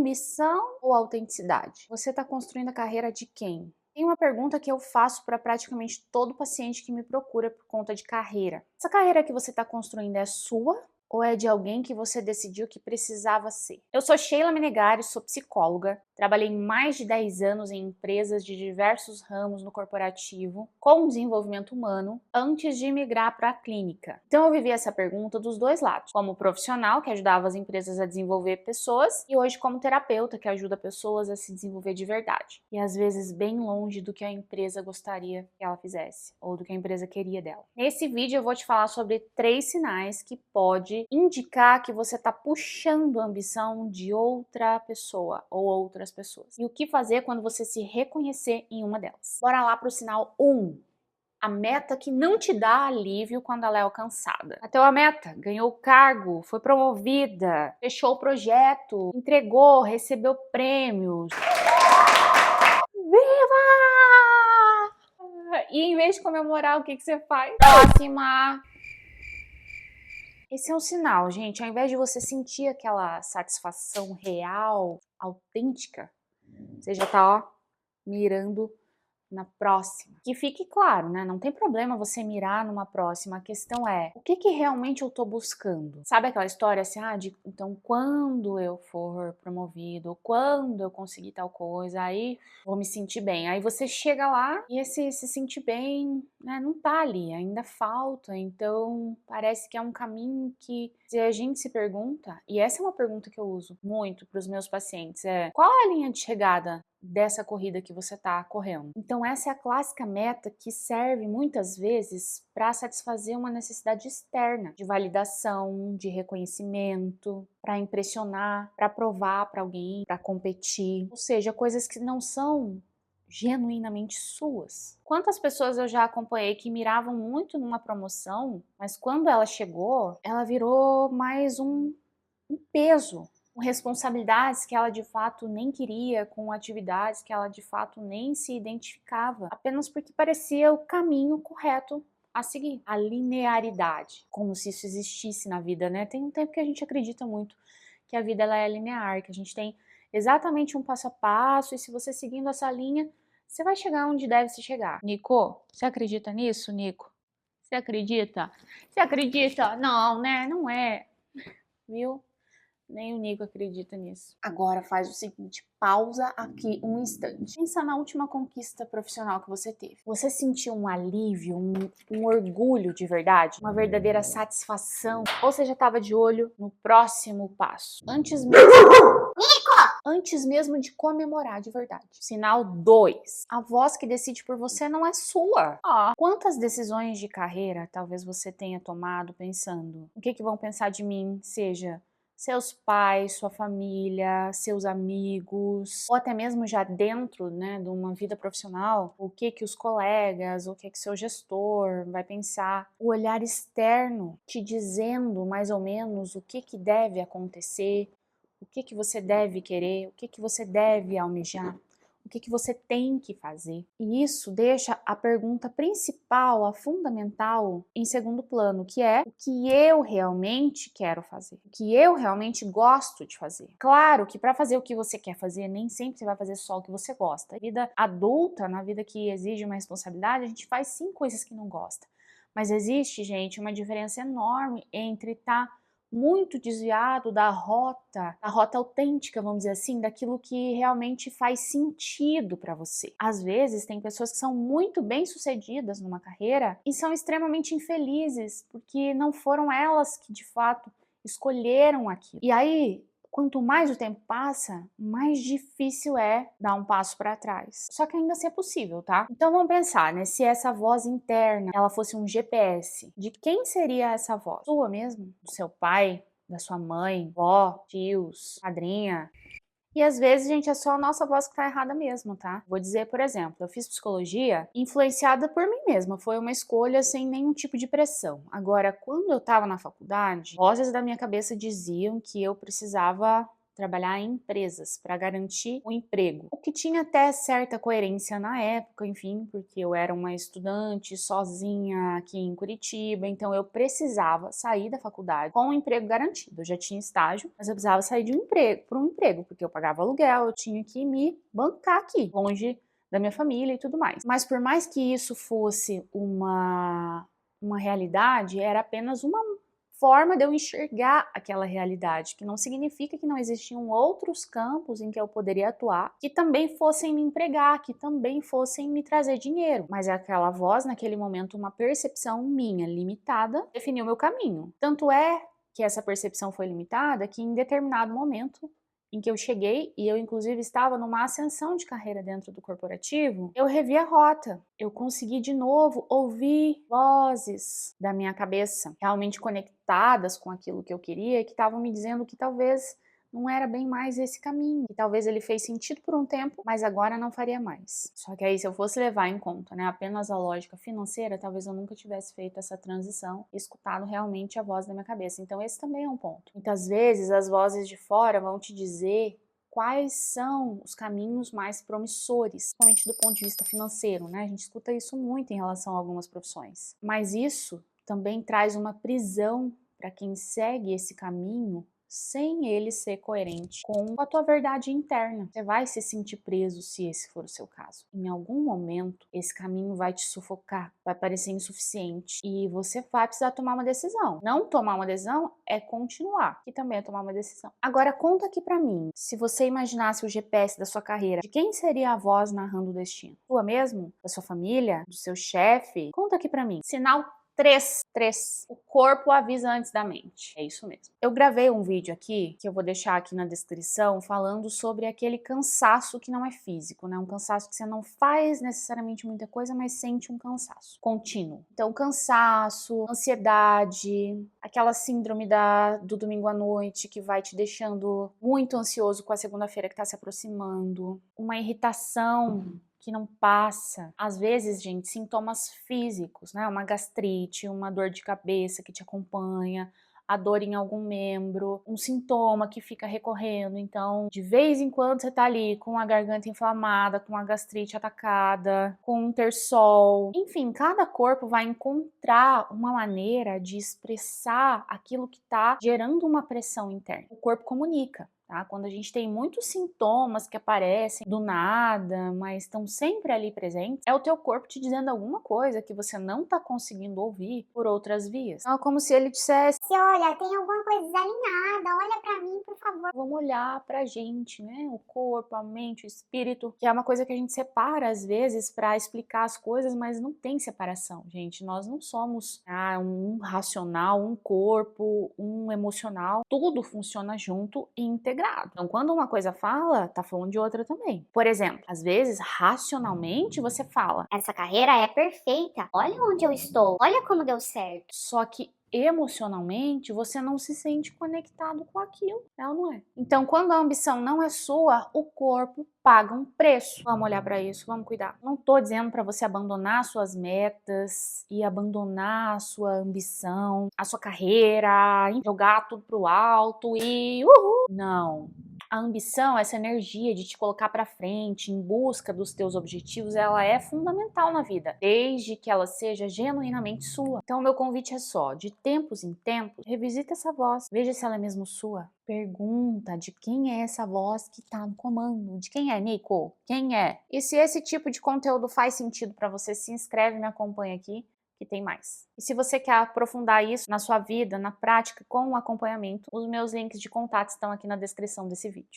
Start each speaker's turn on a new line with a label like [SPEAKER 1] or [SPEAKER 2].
[SPEAKER 1] ambição ou autenticidade? Você está construindo a carreira de quem? Tem uma pergunta que eu faço para praticamente todo paciente que me procura por conta de carreira. Essa carreira que você está construindo é sua ou é de alguém que você decidiu que precisava ser? Eu sou Sheila Menegari, sou psicóloga, trabalhei mais de 10 anos em empresas de diversos ramos no corporativo, com desenvolvimento humano, antes de migrar para a clínica. Então eu vivi essa pergunta dos dois lados, como profissional, que ajudava as empresas a desenvolver pessoas, e hoje como terapeuta, que ajuda pessoas a se desenvolver de verdade. E às vezes bem longe do que a empresa gostaria que ela fizesse, ou do que a empresa queria dela. Nesse vídeo eu vou te falar sobre 3 sinais que pode indicar que você está puxando a ambição de outra pessoa ou outras pessoas. E o que fazer quando você se reconhecer em uma delas. Bora lá para o sinal 1. A meta que não te dá alívio quando ela é alcançada. Bateu a meta, ganhou o cargo, foi promovida, fechou o projeto, entregou, recebeu prêmios. Viva! E em vez de comemorar, o que você faz? Próxima! Esse é um sinal, gente. Ao invés de você sentir aquela satisfação real, autêntica, você já tá, ó, mirando na próxima. Que fique claro, né? Não tem problema você mirar numa próxima. A questão é, o que realmente eu tô buscando? Sabe aquela história assim, então quando eu for promovido, quando eu conseguir tal coisa, aí vou me sentir bem. Aí você chega lá e esse se sentir bem, né, não tá ali, ainda falta. Então parece que é um caminho que, se a gente se pergunta, e essa é uma pergunta que eu uso muito para os meus pacientes, qual é a linha de chegada dessa corrida que você está correndo? Então essa é a clássica meta que serve muitas vezes para satisfazer uma necessidade externa de validação, de reconhecimento, para impressionar, para provar para alguém, para competir, ou seja, coisas que não são genuinamente suas. Quantas pessoas eu já acompanhei que miravam muito numa promoção, mas quando ela chegou, ela virou mais um peso, com responsabilidades que ela de fato nem queria, com atividades que ela de fato nem se identificava, apenas porque parecia o caminho correto a seguir. A linearidade, como se isso existisse na vida, né? Tem um tempo que a gente acredita muito que a vida ela é linear, que a gente tem exatamente um passo a passo, e se você seguindo essa linha, você vai chegar onde deve se chegar. Nico, você acredita nisso, Nico? Você acredita? Você acredita? Não, né? Não é. Viu? Nem o Nico acredita nisso. Agora faz o seguinte, pausa aqui um instante. Pensa na última conquista profissional que você teve. Você sentiu um alívio, um orgulho de verdade? Uma verdadeira satisfação? Ou você já estava de olho no próximo passo? Antes mesmo de comemorar de verdade. Sinal 2. A voz que decide por você não é sua. Quantas decisões de carreira talvez você tenha tomado pensando o que vão pensar de mim, seja seus pais, sua família, seus amigos, ou até mesmo já dentro, né, de uma vida profissional, o que os colegas, o que seu gestor vai pensar, o olhar externo te dizendo mais ou menos o que deve acontecer, o que você deve querer, o que você deve almejar, o que você tem que fazer. E isso deixa a pergunta principal, a fundamental, em segundo plano, que é o que eu realmente quero fazer, o que eu realmente gosto de fazer. Claro que para fazer o que você quer fazer, nem sempre você vai fazer só o que você gosta. Na vida adulta, na vida que exige uma responsabilidade, a gente faz sim coisas que não gosta. Mas existe, gente, uma diferença enorme entre estar muito desviado da rota autêntica, vamos dizer assim, daquilo que realmente faz sentido para você. Às vezes tem pessoas que são muito bem-sucedidas numa carreira e são extremamente infelizes porque não foram elas que de fato escolheram aquilo. E aí, quanto mais o tempo passa, mais difícil é dar um passo para trás. Só que ainda assim é possível, tá? Então vamos pensar, né? Se essa voz interna, ela fosse um GPS, de quem seria essa voz? Sua mesmo? Do seu pai? Da sua mãe? Vó? Tios? Padrinha? E às vezes, gente, é só a nossa voz que tá errada mesmo, tá? Vou dizer, por exemplo, eu fiz psicologia influenciada por mim mesma, foi uma escolha sem nenhum tipo de pressão. Agora, quando eu tava na faculdade, vozes da minha cabeça diziam que eu precisava trabalhar em empresas para garantir o emprego. O que tinha até certa coerência na época, enfim, porque eu era uma estudante sozinha aqui em Curitiba, então eu precisava sair da faculdade com um emprego garantido. Eu já tinha estágio, mas eu precisava sair de um emprego para um emprego, porque eu pagava aluguel, eu tinha que me bancar aqui, longe da minha família e tudo mais. Mas por mais que isso fosse uma realidade, era apenas uma forma de eu enxergar aquela realidade, que não significa que não existiam outros campos em que eu poderia atuar, que também fossem me empregar, que também fossem me trazer dinheiro. Mas aquela voz, naquele momento, uma percepção minha limitada, definiu meu caminho. Tanto é que essa percepção foi limitada que em determinado momento em que eu cheguei, e eu inclusive estava numa ascensão de carreira dentro do corporativo, eu revi a rota. Eu consegui de novo ouvir vozes da minha cabeça, realmente conectadas com aquilo que eu queria, que estavam me dizendo que talvez não era bem mais esse caminho, que talvez ele fez sentido por um tempo, mas agora não faria mais. Só que aí, se eu fosse levar em conta, né, apenas a lógica financeira, talvez eu nunca tivesse feito essa transição e escutado realmente a voz da minha cabeça. Então esse também é um ponto. Muitas vezes as vozes de fora vão te dizer quais são os caminhos mais promissores, principalmente do ponto de vista financeiro, né? A gente escuta isso muito em relação a algumas profissões. Mas isso também traz uma prisão para quem segue esse caminho sem ele ser coerente com a tua verdade interna. Você vai se sentir preso se esse for o seu caso. Em algum momento, esse caminho vai te sufocar, vai parecer insuficiente e você vai precisar tomar uma decisão. Não tomar uma decisão é continuar, que também é tomar uma decisão. Agora, conta aqui pra mim, se você imaginasse o GPS da sua carreira, de quem seria a voz narrando o destino? Sua mesmo? Da sua família? Do seu chefe? Conta aqui pra mim. Sinal 3. O corpo avisa antes da mente. É isso mesmo. Eu gravei um vídeo aqui, que eu vou deixar aqui na descrição, falando sobre aquele cansaço que não é físico, né? Um cansaço que você não faz necessariamente muita coisa, mas sente um cansaço contínuo. Então, cansaço, ansiedade, aquela síndrome do domingo à noite que vai te deixando muito ansioso com a segunda-feira que tá se aproximando, uma irritação que não passa. Às vezes, gente, sintomas físicos, né? Uma gastrite, uma dor de cabeça que te acompanha, a dor em algum membro, um sintoma que fica recorrendo. Então, de vez em quando você tá ali com a garganta inflamada, com a gastrite atacada, com um terçol. Enfim, cada corpo vai encontrar uma maneira de expressar aquilo que tá gerando uma pressão interna. O corpo comunica. Tá? Quando a gente tem muitos sintomas que aparecem do nada, mas estão sempre ali presentes, é o teu corpo te dizendo alguma coisa que você não está conseguindo ouvir por outras vias. Então, é como se ele dissesse:
[SPEAKER 2] Olha, tem alguma coisa desalinhada, olha pra mim, por favor.
[SPEAKER 1] vamos olhar pra gente, né? O corpo, a mente, o espírito, que é uma coisa que a gente separa às vezes para explicar as coisas, mas não tem separação, gente. Nós não somos um racional, um corpo, um emocional. Tudo funciona junto e integrado. Então, quando uma coisa fala, tá falando de outra também. Por exemplo, às vezes, racionalmente, você fala:
[SPEAKER 2] Essa carreira é perfeita. Olha onde eu estou. Olha como deu certo.
[SPEAKER 1] só que emocionalmente você não se sente conectado com aquilo, é ou não é? Então, quando a ambição não é sua, o corpo paga um preço. Vamos olhar para isso, vamos cuidar. Não tô dizendo para você abandonar suas metas e abandonar a sua ambição, a sua carreira, jogar tudo pro alto e uhul. Não. A ambição, essa energia de te colocar para frente, em busca dos teus objetivos, ela é fundamental na vida, desde que ela seja genuinamente sua. Então, o meu convite é só, de tempos em tempos, revisita essa voz, veja se ela é mesmo sua. Pergunta de quem é essa voz que tá no comando, de quem é, Nico? Quem é? E se esse tipo de conteúdo faz sentido para você, se inscreve e me acompanha aqui, que tem mais. E se você quer aprofundar isso na sua vida, na prática, com o acompanhamento, os meus links de contato estão aqui na descrição desse vídeo.